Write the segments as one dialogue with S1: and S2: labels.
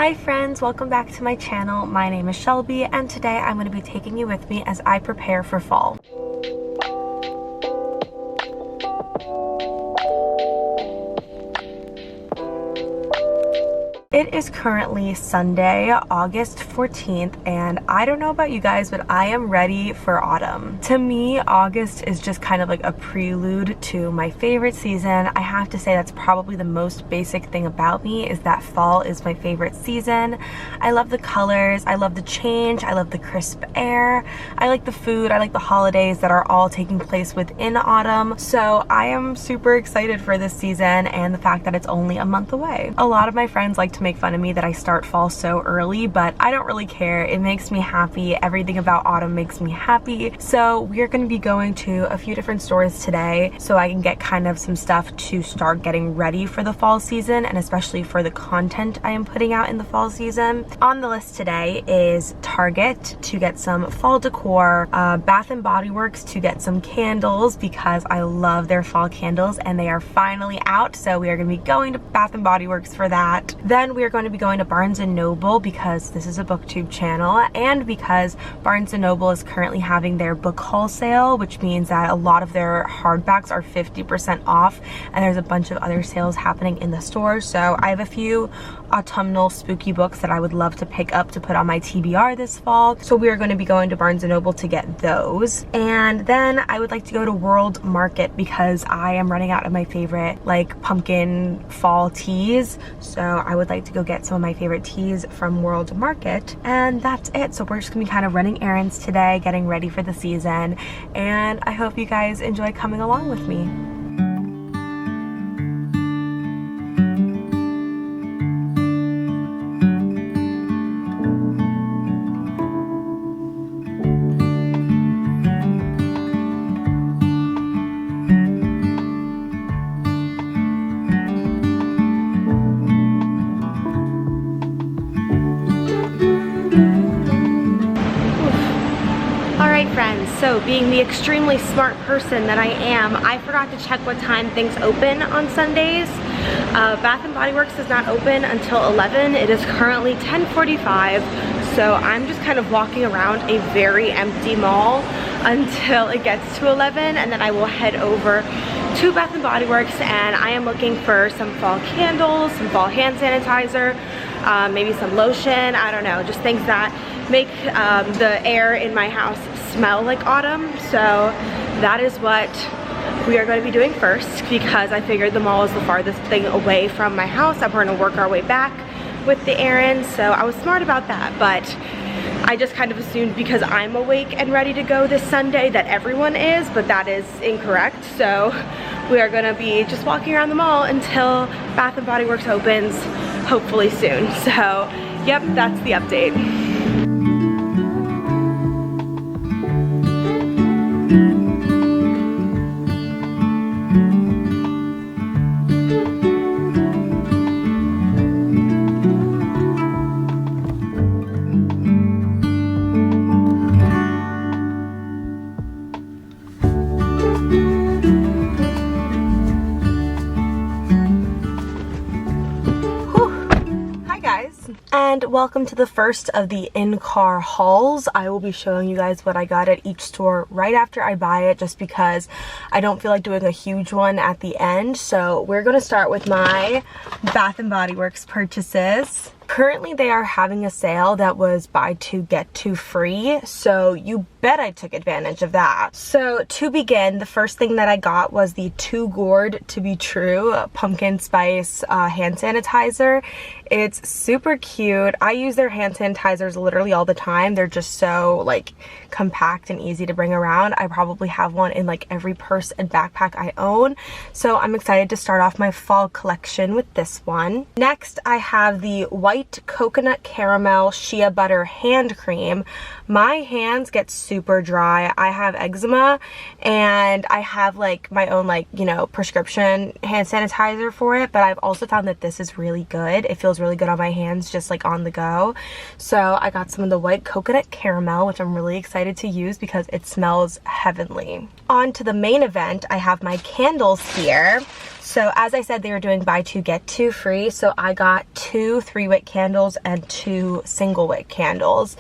S1: Hi friends, welcome back to my channel. My name is Shelby and today I'm going to be taking you with me as I prepare for fall. It is currently Sunday, August 14th, and I don't know about you guys, but I am ready for autumn. To me, August is just kind of like a prelude to my favorite season. I have to say that's probably the most basic thing about me is that fall is my favorite season. I love the colors, I love the change, I love the crisp air, I like the food, I like the holidays that are all taking place within autumn. So I am super excited for this season and the fact that it's only a month away. A lot of my friends like to make fun of me that I start fall so early, but I don't really care. It makes me happy. Everything about autumn makes me happy. So we're going to be going to a few different stores today so I can get kind of some stuff to start getting ready for the fall season and especially for the content I am putting out in the fall season. On the list today is Target to get some fall decor, Bath & Body Works to get some candles because I love their fall candles and they are finally out, so we are going to be going to Bath & Body Works for that. Then we are going to be going to Barnes & Noble because this is a booktube channel and because Barnes & Noble is currently having their book haul sale, which means that a lot of their hardbacks are 50% off and there's a bunch of other sales happening in the store. So I have a few autumnal spooky books that I would love to pick up to put on my TBR this fall. So we are going to be going to Barnes & Noble to get those. And then I would like to go to World Market because I am running out of my favorite like pumpkin fall teas. So I would like to go get some of my favorite teas from World Market, and that's it. So we're just gonna be kind of running errands today, getting ready for the season, and I hope you guys enjoy coming along with me. Friends, so being the extremely smart person that I am, I forgot to check what time things open on Sundays. Bath & Body Works does not open until 11. It is currently 10:45, so I'm just kind of walking around a very empty mall until it gets to 11, and then I will head over to Bath & Body Works, and I am looking for some fall candles, some fall hand sanitizer, maybe some lotion, I don't know, just things that make the air in my house smell like autumn. So that is what we are going to be doing first because I figured the mall is the farthest thing away from my house and we're going to work our way back with the errands. So I was smart about that, but I just kind of assumed because I'm awake and ready to go this Sunday that everyone is, but that is incorrect. So we are going to be just walking around the mall until Bath & Body Works opens hopefully soon. So yep, that's the update. And welcome to the first of the in-car hauls. I will be showing you guys what I got at each store right after I buy it just because I don't feel like doing a huge one at the end. So we're going to start with my Bath & Body Works purchases. Currently they are having a sale that was buy two get two free, so you bet I took advantage of that. So to begin, the first thing that I got was the Too Gourd to Be True pumpkin spice hand sanitizer. It's super cute. I use their hand sanitizers literally all the time. They're just so like compact and easy to bring around. I probably have one in like every purse and backpack I own, so I'm excited to start off my fall collection with this one. Next I have the White Coconut Caramel Shea Butter Hand Cream. My hands get super dry. I have eczema and I have like my own like, you know, prescription hand sanitizer for it, but I've also found that this is really good. It feels really good on my hands just like on the go. So I got some of the White Coconut Caramel, which I'm really excited to use because it smells heavenly. On to the main event, I have my candles here. So as I said, they were doing buy two, get two free. So I got 2 3-wick candles and 2 single-wick candles.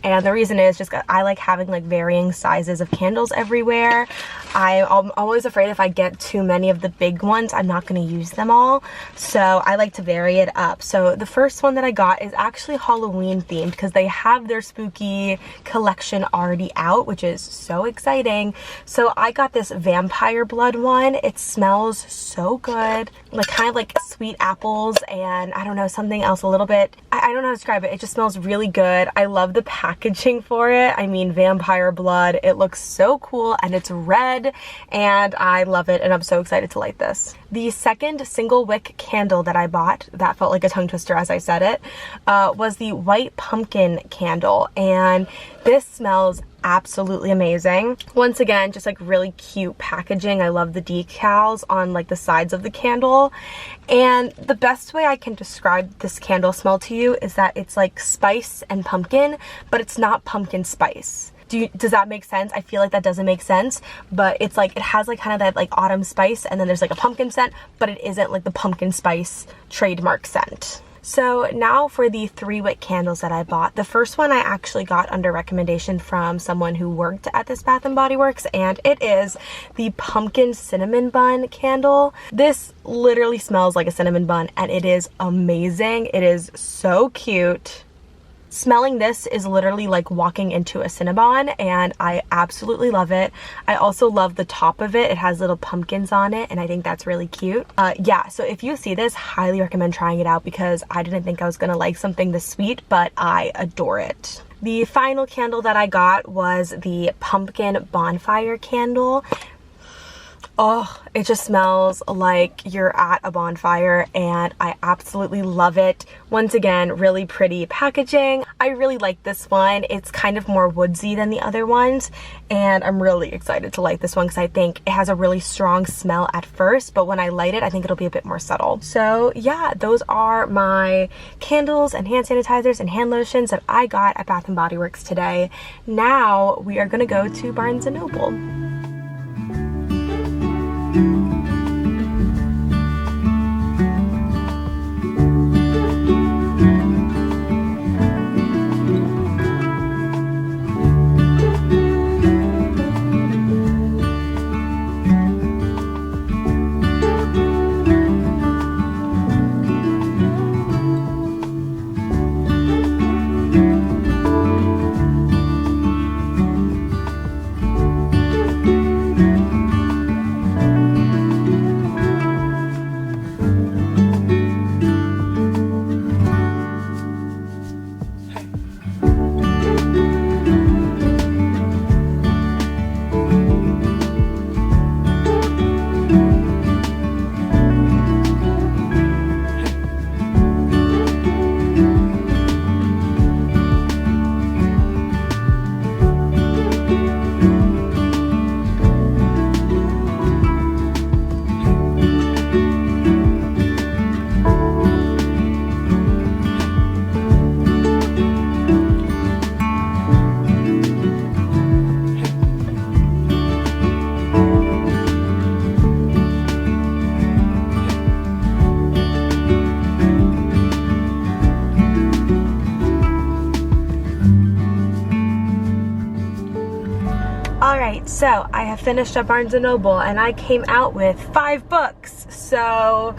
S1: And the reason is just I like having like varying sizes of candles everywhere. I'm always afraid if I get too many of the big ones, I'm not going to use them all. So I like to vary it up. So the first one that I got is actually Halloween themed because they have their spooky collection already out, which is so exciting. So I got this vampire blood one. It smells so good, like kind of like sweet apples and I don't know, something else a little bit. I don't know how to describe it. It just smells really good. I love the packaging for it. I mean, vampire blood. It looks so cool and it's red and I love it and I'm so excited to light this. The second single wick candle that I bought, that felt like a tongue twister as I said it, was the white pumpkin candle, and this smells absolutely amazing. Once again, just like really cute packaging. I love the decals on like the sides of the candle, and the best way I can describe this candle smell to you is that it's like spice and pumpkin, but it's not pumpkin spice. Does that make sense? I feel like that doesn't make sense, but it's like it has like kind of that like autumn spice and then there's like a pumpkin scent, but it isn't like the pumpkin spice trademark scent. So now for the 3-wick candles that I bought. The first one I actually got under recommendation from someone who worked at this Bath & Body Works, and it is the pumpkin cinnamon bun candle. This literally smells like a cinnamon bun and it is amazing. It is so cute. Smelling this is literally like walking into a Cinnabon and I absolutely love it. I also love the top of it. It has little pumpkins on it and I think that's really cute. Yeah, so if you see this, highly recommend trying it out because I didn't think I was gonna like something this sweet, but I adore it. The final candle that I got was the pumpkin bonfire candle. Oh, it just smells like you're at a bonfire and I absolutely love it. Once again, really pretty packaging. I really like this one. It's kind of more woodsy than the other ones and I'm really excited to light this one because I think it has a really strong smell at first, but when I light it, I think it'll be a bit more subtle. So yeah, those are my candles and hand sanitizers and hand lotions that I got at Bath & Body Works today. Now we are gonna go to Barnes & Noble. Alright, so I have finished up Barnes & Noble and I came out with 5 books. So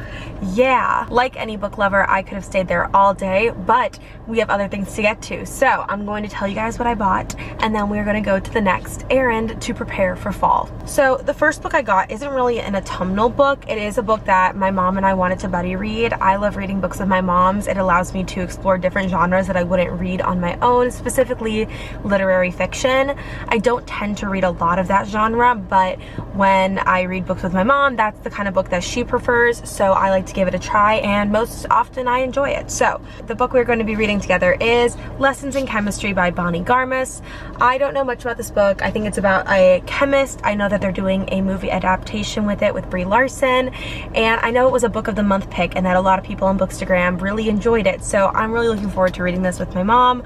S1: yeah, like any book lover, I could have stayed there all day, but we have other things to get to. So I'm going to tell you guys what I bought and then we're going to go to the next errand to prepare for fall. So the first book I got isn't really an autumnal book. It is a book that my mom and I wanted to buddy read. I love reading books with my moms. It allows me to explore different genres that I wouldn't read on my own, specifically literary fiction. I don't tend to read a lot of that genre, but when I read books with my mom, that's the kind of book that she prefers, so I like to to give it a try, and most often I enjoy it. So the book we're going to be reading together is Lessons in Chemistry by Bonnie Garmus. I don't know much about this book. I think it's about a chemist. I know that they're doing a movie adaptation with it with Brie Larson, and I know it was a book of the month pick and that a lot of people on Bookstagram really enjoyed it. So I'm really looking forward to reading this with my mom.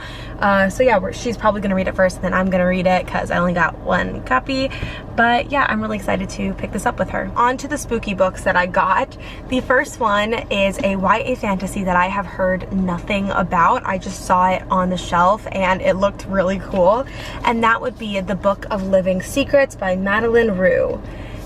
S1: So yeah, she's probably going to read it first and then I'm going to read it because I only got one copy. But yeah, I'm really excited to pick this up with her. On to the spooky books that I got. The first one is a YA fantasy that I have heard nothing about. I just saw it on the shelf and it looked really cool. And that would be The Book of Living Secrets by Madeline Rue.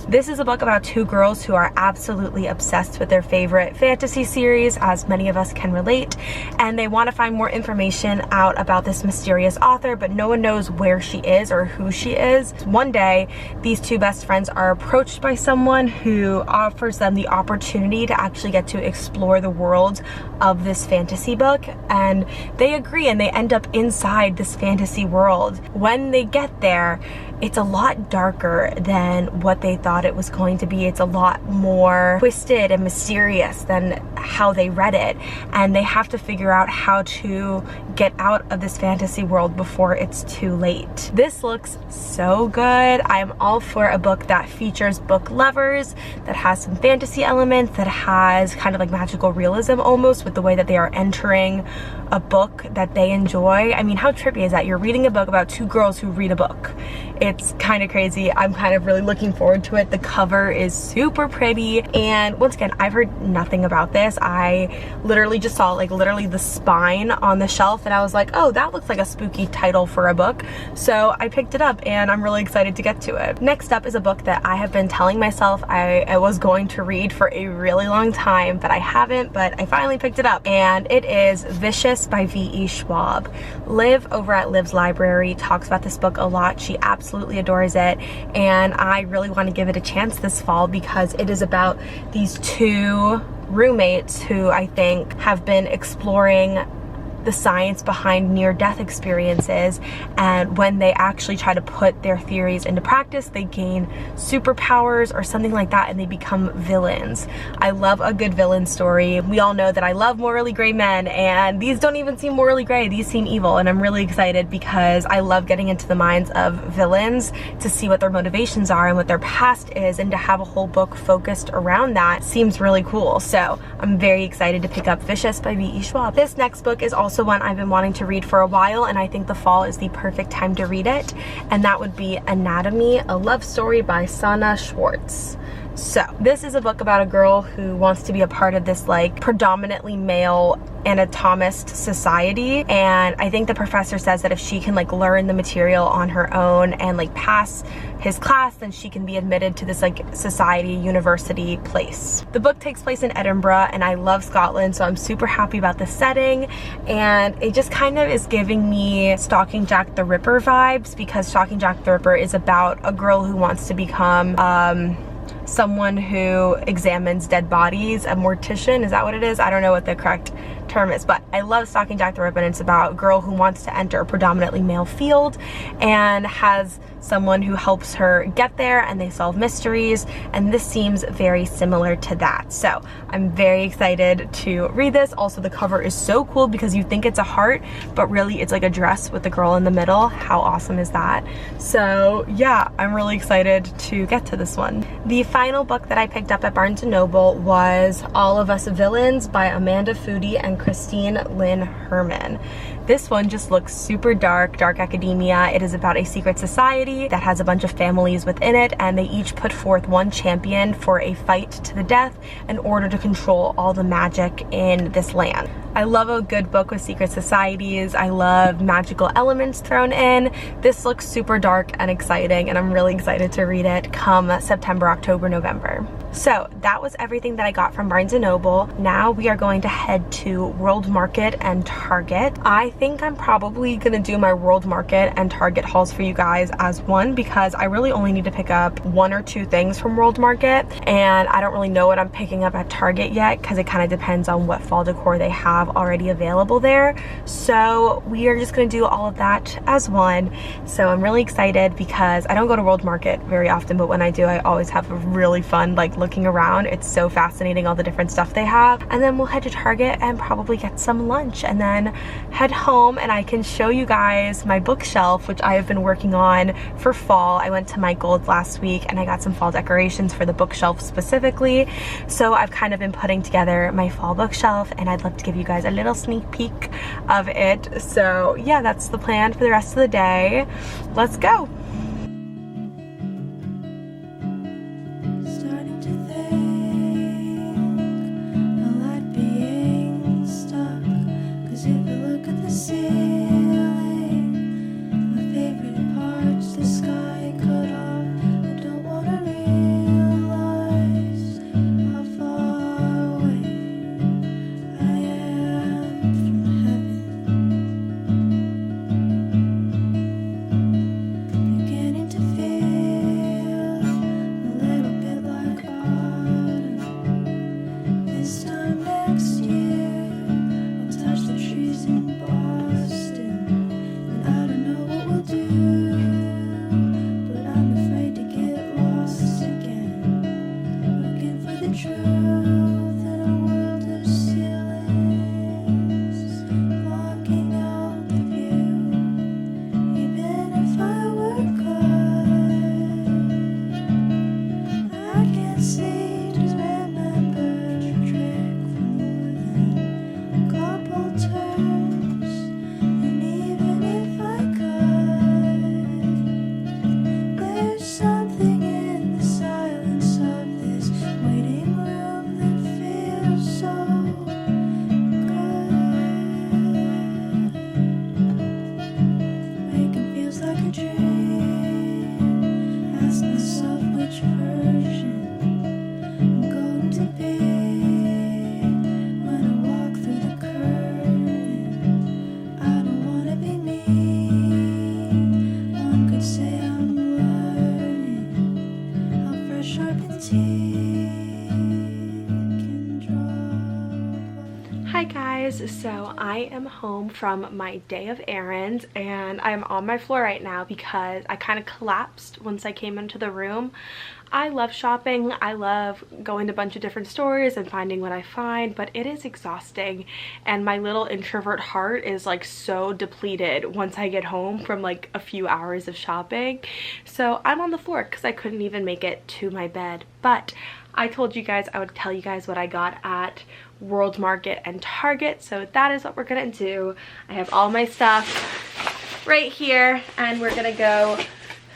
S1: This is a book about two girls who are absolutely obsessed with their favorite fantasy series, as many of us can relate, and they want to find more information out about this mysterious author, but no one knows where she is or who she is. One day, these two best friends are approached by someone who offers them the opportunity to actually get to explore the world of this fantasy book, and they agree and they end up inside this fantasy world. When they get there, it's a lot darker than what they thought it was going to be. It's a lot more twisted and mysterious than how they read it, and they have to figure out how to get out of this fantasy world before it's too late. This looks so good. I'm all for a book that features book lovers, that has some fantasy elements, that has kind of like magical realism almost with the way that they are entering a book that they enjoy. I mean, how trippy is that? You're reading a book about two girls who read a book. It's kind of crazy. I'm kind of really looking forward to it. The cover is super pretty, and once again, I've heard nothing about this. I literally just saw like literally the spine on the shelf and I was like, oh, that looks like a spooky title for a book. So I picked it up and I'm really excited to get to it. Next up is a book that I have been telling myself I was going to read for a really long time, but I haven't, but I finally picked it up, and it is Vicious by V.E. Schwab. Liv over at Liv's Library talks about this book a lot. She absolutely adores it, and I really want to give it a chance this fall because it is about these two roommates who I think have been exploring the science behind near-death experiences, and when they actually try to put their theories into practice, they gain superpowers or something like that and they become villains. I love a good villain story. We all know that I love morally gray men, and these don't even seem morally gray. These seem evil, and I'm really excited because I love getting into the minds of villains to see what their motivations are and what their past is, and to have a whole book focused around that seems really cool. So I'm very excited to pick up Vicious by V.E. Schwab. This next book is also one I've been wanting to read for a while, and I think the fall is the perfect time to read it, and that would be Anatomy, a Love Story by Sana Schwartz. So this is a book about a girl who wants to be a part of this like predominantly male anatomist society, and I think the professor says that if she can like learn the material on her own and like pass his class, then she can be admitted to this like society university place. The book takes place in Edinburgh, and I love Scotland, so I'm super happy about the setting, and it just kind of is giving me Stalking Jack the Ripper vibes, because Stalking Jack the Ripper is about a girl who wants to become someone who examines dead bodies, a mortician, is that what it is? I don't know what the correct term is, but I love Stalking Jack the Ripper, and it's about a girl who wants to enter a predominantly male field and has someone who helps her get there, and they solve mysteries, and this seems very similar to that. So I'm very excited to read this. Also, the cover is so cool because you think it's a heart, but really it's like a dress with the girl in the middle. How awesome is that? So yeah, I'm really excited to get to this one. The final book that I picked up at Barnes & Noble was All of Us Villains by Amanda Foody and Christine Lynn Herman. This one just looks super dark academia. It is about a secret society that has a bunch of families within it, and they each put forth one champion for a fight to the death in order to control all the magic in this land. I love a good book with secret societies. I love magical elements thrown in. This looks super dark and exciting, and I'm really excited to read it come September, October, November. So that was everything that I got from Barnes & Noble. Now we are going to head to World Market and Target. I think I'm probably gonna do my World Market and Target hauls for you guys as one, because I really only need to pick up 1 or 2 things from World Market, and I don't really know what I'm picking up at Target yet because it kind of depends on what fall decor they have already available there. So we are just gonna do all of that as one. So I'm really excited because I don't go to World Market very often, but when I do, I always have a really fun like looking around. It's so fascinating, all the different stuff they have. And then we'll head to Target and probably get some lunch and then head home, and I can show you guys my bookshelf, which I have been working on for fall. I went to my Gold last week and I got some fall decorations for the bookshelf specifically. So I've kind of been putting together my fall bookshelf, and I'd love to give you guys a little sneak peek of it. So yeah, that's the plan for the rest of the day. Let's go. Hi guys, so I am home from my day of errands and I'm on my floor right now because I kind of collapsed once I came into the room. I love shopping, I love going to a bunch of different stores and finding what I find, but it is exhausting and my little introvert heart is like so depleted once I get home from like a few hours of shopping. So I'm on the floor because I couldn't even make it to my bed, but I told you guys I would tell you guys what I got at World Market and Target, so that is what we're gonna do. I have all my stuff right here and we're gonna go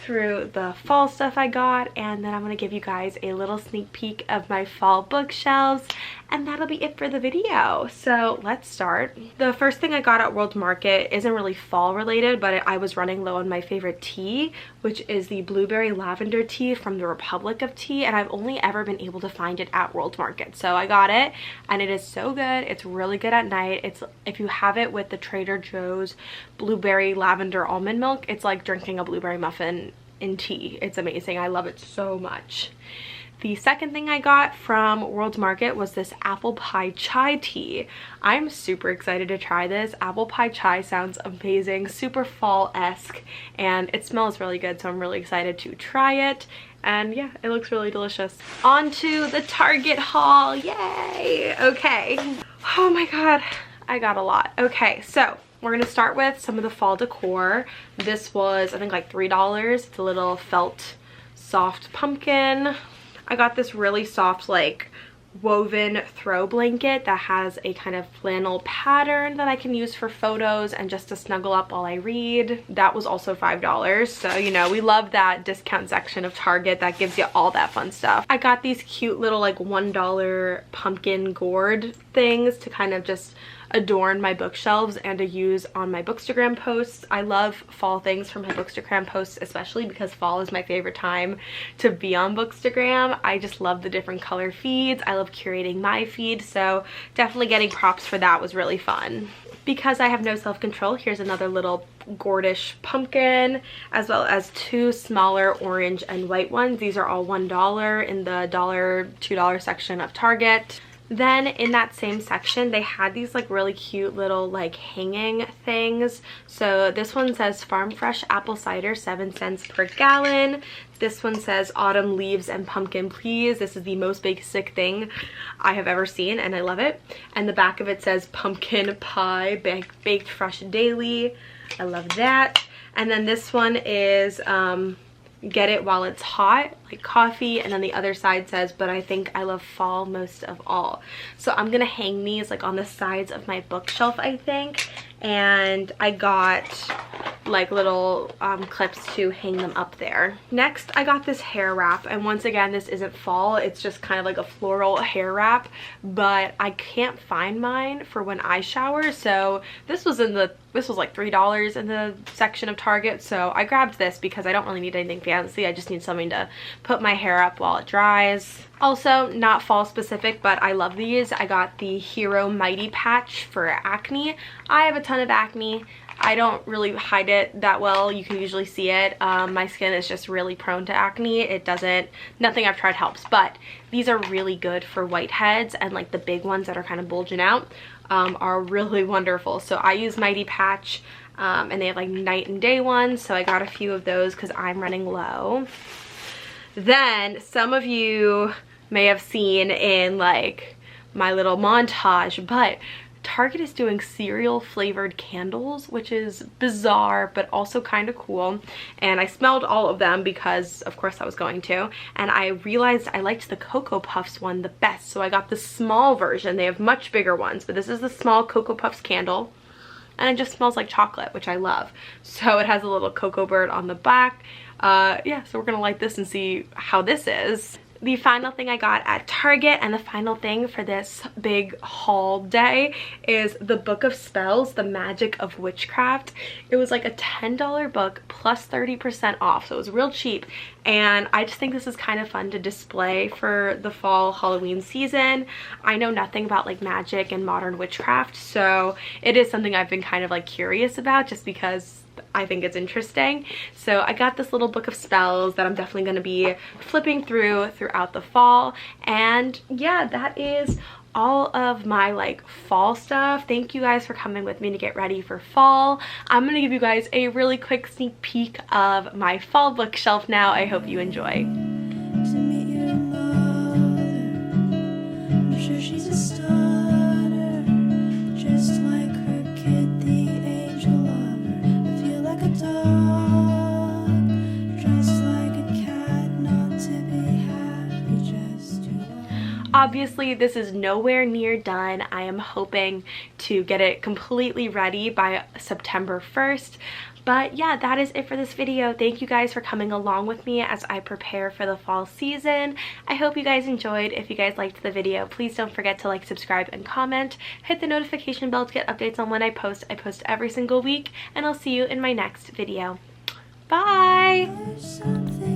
S1: through the fall stuff I got, and then I'm gonna give you guys a little sneak peek of my fall bookshelves, and that'll be it for the video. So let's start. The first thing I got at World Market isn't really fall related, but I was running low on my favorite tea, which is the blueberry lavender tea from the Republic of Tea, and I've only ever been able to find it at World Market. So I got it and it is so good. It's really good at night. It's, if you have it with the Trader Joe's blueberry lavender almond milk, it's like drinking a blueberry muffin in tea. It's amazing. I love it so much. The second thing I got from World Market was this apple pie chai tea. I'm super excited to try this. Apple pie chai sounds amazing, super fall-esque, and it smells really good, so I'm really excited to try it. And yeah, it looks really delicious. On to the Target haul, yay! Okay. Oh my god, I got a lot. Okay, so we're gonna start with some of the fall decor. This was, I think, like $3. It's a little felt soft pumpkin. I got this really soft, like, woven throw blanket that has a kind of flannel pattern that I can use for photos and just to snuggle up while I read. That was also $5. So, you know, we love that discount section of Target that gives you all that fun stuff. I got these cute little like $1 pumpkin gourd things to kind of just adorn my bookshelves and to use on my Bookstagram posts. I love fall things for my Bookstagram posts, especially because fall is my favorite time to be on Bookstagram. I just love the different color feeds. I love curating my feed, so definitely getting props for that was really fun. Because I have no self-control, here's another little gourdish pumpkin, as well as two smaller orange and white ones. These are all $1 in the $1, $2 section of Target. Then in that same section, they had these like really cute little like hanging things. So this one says farm fresh apple cider, 7 cents per gallon. This one says autumn leaves and pumpkin please. This is the most basic thing I have ever seen and I love it. And the back of it says pumpkin pie baked fresh daily. I love that. And then this one is get it while it's hot, like coffee. And then the other side says, but I think I love fall most of all. So I'm gonna hang these like on the sides of my bookshelf, I think. And I got like little clips to hang them up there. Next, I got this hair wrap, and once again, this isn't fall, it's just kind of like a floral hair wrap, but I can't find mine for when I shower. So this was like $3 in the section of Target, so I grabbed this because I don't really need anything fancy. I just need something to put my hair up while it dries. Also, not fall specific, but I love these. I got the Hero Mighty Patch for acne. I have a ton of acne. I don't really hide it that well. You can usually see it. My skin is just really prone to acne. Nothing I've tried helps, but these are really good for whiteheads, and like the big ones that are kind of bulging out are really wonderful. So I use Mighty Patch, and they have like night and day ones. So I got a few of those because I'm running low. Then some of you may have seen in like my little montage, but Target is doing cereal flavored candles, which is bizarre but also kind of cool. And I smelled all of them because of course I was going to, and I realized I liked the Cocoa Puffs one the best, so I got the small version. They have much bigger ones, but this is the small Cocoa Puffs candle, and it just smells like chocolate, which I love. So it has a little cocoa bird on the back. Yeah, so we're gonna light this and see how this is. The final thing I got at Target, and the final thing for this big haul day, is the Book of Spells, The Magic of Witchcraft. It was like a $10 book plus 30% off, so it was real cheap. And I just think this is kind of fun to display for the fall Halloween season. I know nothing about like magic and modern witchcraft, so it is something I've been kind of like curious about just because I think it's interesting. So I got this little book of spells that I'm definitely going to be flipping throughout the fall. And yeah, that is all of my like fall stuff. Thank you guys for coming with me to get ready for fall. I'm going to give you guys a really quick sneak peek of my fall bookshelf now. I hope you enjoy.
S2: To meet your mother, I'm sure she's a starter, just like her kid, the angel lover. I feel like a dog, dressed like a cat, not to be happy, just to love.
S1: Obviously, this is nowhere near done. I am hoping to get it completely ready by September 1st. But yeah, that is it for this video. Thank you guys for coming along with me as I prepare for the fall season. I hope you guys enjoyed. If you guys liked the video, please don't forget to like, subscribe, and comment. Hit the notification bell to get updates on when I post. I post every single week, and I'll see you in my next video. Bye!
S2: There's something